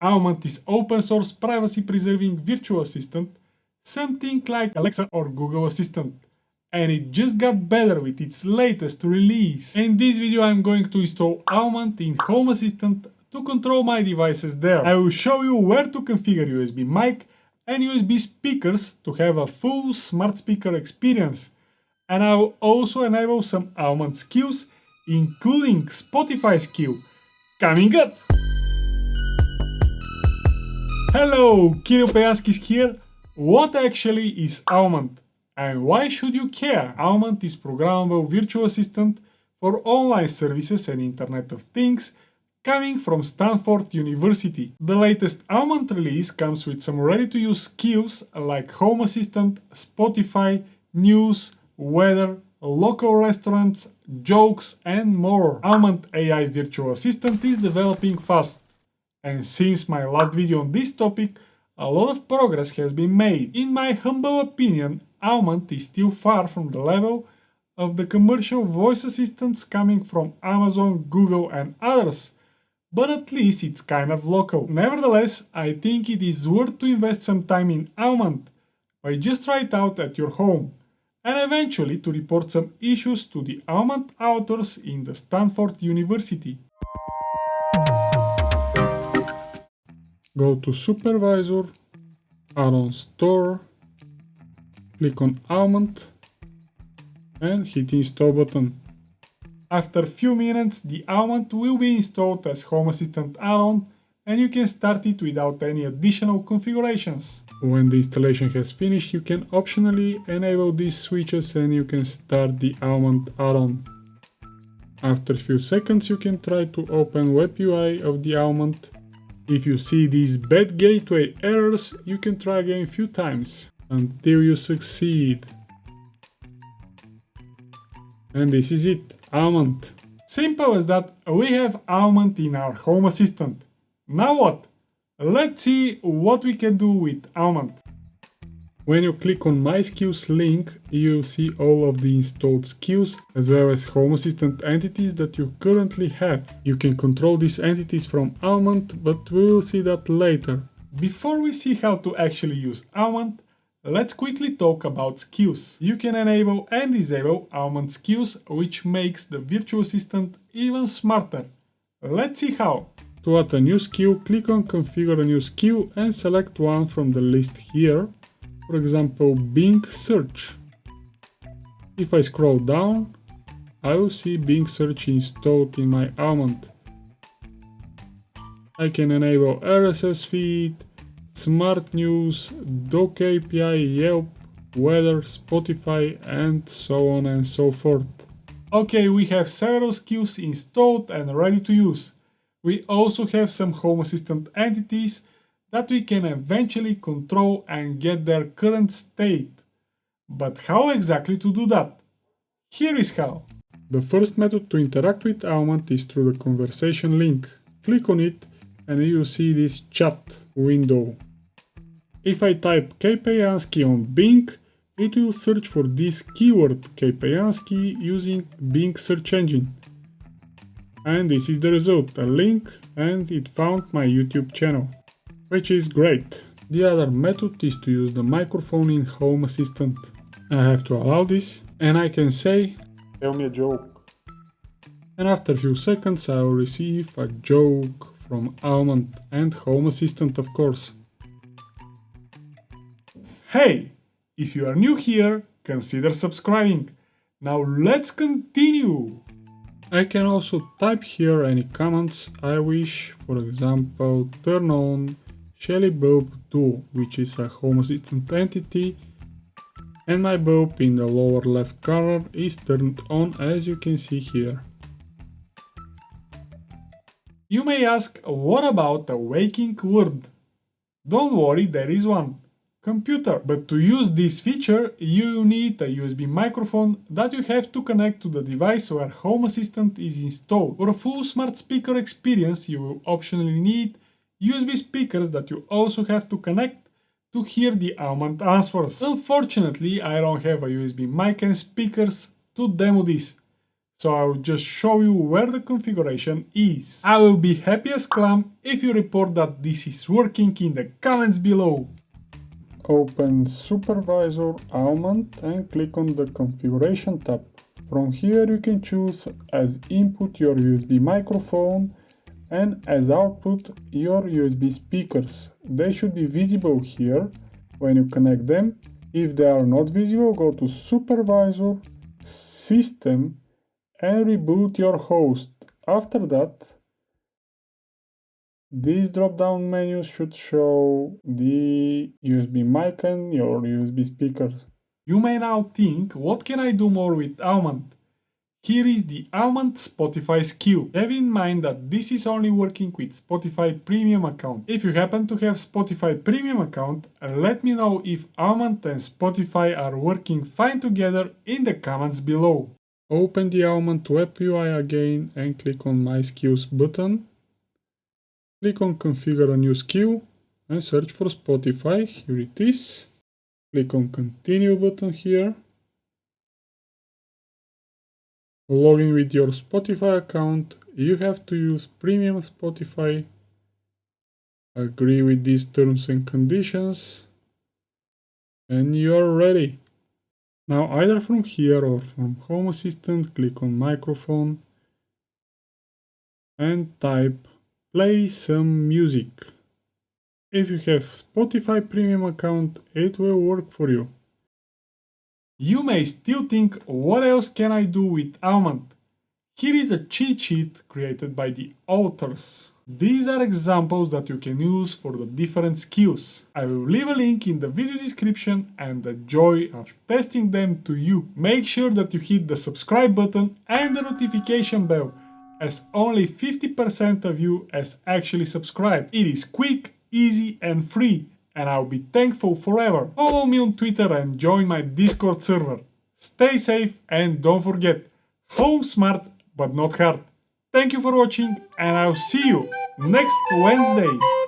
Aumont is open source privacy preserving virtual assistant, something like Alexa or Google Assistant. And it just got better with its latest release. In this video I'm going to install Aumont in Home Assistant to control my devices there. I will show you where to configure USB mic and USB speakers to have a full smart speaker experience. And I will also enable some Aumont skills, including Spotify skill. Coming up! Hello, Kirill Peyanskis here. What actually is Aumont? And why should you care? Aumont is programmable virtual assistant for online services and Internet of Things coming from Stanford University. The latest Aumont release comes with some ready-to-use skills like Home Assistant, Spotify, News, Weather, local restaurants, jokes and more. Aumont AI Virtual Assistant is developing fast. And since my last video on this topic, a lot of progress has been made. In my humble opinion, Aumont is still far from the level of the commercial voice assistants coming from Amazon, Google and others, but at least it's kind of local. Nevertheless, I think it is worth to invest some time in Aumont by just try it out at your home, and eventually to report some issues to the Aumont authors in the Stanford University. Go to Supervisor, Add-on Store, click on Aumont and hit Install button. After a few minutes, the Aumont will be installed as Home Assistant add-on and you can start it without any additional configurations. When the installation has finished, you can optionally enable these switches and you can start the Aumont add-on. After a few seconds, you can try to open Web UI of the Aumont. If you see these bad gateway errors, you can try again a few times until you succeed. And this is it, Aumont. Simple as that, we have Aumont in our Home Assistant. Now what? Let's see what we can do with Aumont. When you click on My Skills link, you'll see all of the installed skills as well as Home Assistant entities that you currently have. You can control these entities from Aumont, but we will see that later. Before we see how to actually use Aumont, let's quickly talk about skills. You can enable and disable Aumont skills, which makes the virtual assistant even smarter. Let's see how. To add a new skill, click on Configure a new skill and select one from the list here. For example, Bing Search. If I scroll down, I will see Bing Search installed in my Aumont. I can enable RSS feed, Smart News, Dock API, Yelp, Weather, Spotify, and so on and so forth. Okay, we have several skills installed and ready to use. We also have some Home Assistant entities that we can eventually control and get their current state. But how exactly to do that? Here is how. The first method to interact with Aumont is through the conversation link. Click on it and you will see this chat window. If I type K. Peyanski on Bing, it will search for this keyword K. Peyanski using Bing search engine. And this is the result, a link, and it found my YouTube channel, which is great. The other method is to use the microphone in Home Assistant. I have to allow this, and I can say, tell me a joke. And after a few seconds I will receive a joke from Aumont and Home Assistant, of course. Hey, if you are new here, consider subscribing. Now let's continue. I can also type here any commands I wish, for example, turn on Shelly Bulb Duo, which is a Home Assistant entity, and my bulb in the lower left corner is turned on, as you can see here. You may ask, what about a waking word? Don't worry, there is one. Computer. But to use this feature, you need a USB microphone that you have to connect to the device where Home Assistant is installed. For a full smart speaker experience, you will optionally need USB speakers that you also have to connect to hear the Aumont answers. Unfortunately, I don't have a USB mic and speakers to demo this, so I will just show you where the configuration is. I will be happy as clam if you report that this is working in the comments below. Open Supervisor Almond and click on the Configuration tab. From here you can choose as input your USB microphone and as output your USB speakers. They should be visible here when you connect them. If they are not visible, go to Supervisor, System and reboot your host. After that, these drop-down menus should show the USB mic and your USB speakers. You may now think, what can I do more with Almond? Here is the Almond Spotify skill. Have in mind that this is only working with Spotify Premium account. If you happen to have Spotify Premium account, let me know if Almond and Spotify are working fine together in the comments below. Open the Almond web UI again and click on My Skills button. Click on Configure a new skill and search for Spotify. Here it is. Click on Continue button here. Log in with your Spotify account. You have to use Premium Spotify. Agree with these terms and conditions. And you're ready. Now either from here or from Home Assistant, click on Microphone and type Play some music. If you have Spotify Premium account, it will work for you. You may still think, what else can I do with Almond? Here is a cheat sheet created by the authors. These are examples that you can use for the different skills. I will leave a link in the video description and the joy of testing them to you. Make sure that you hit the subscribe button and the notification bell, as only 50% of you has actually subscribed. It is quick, easy and free, and I'll be thankful forever. Follow me on Twitter and join my Discord server. Stay safe and don't forget, home smart but not hard. Thank you for watching and I'll see you next Wednesday.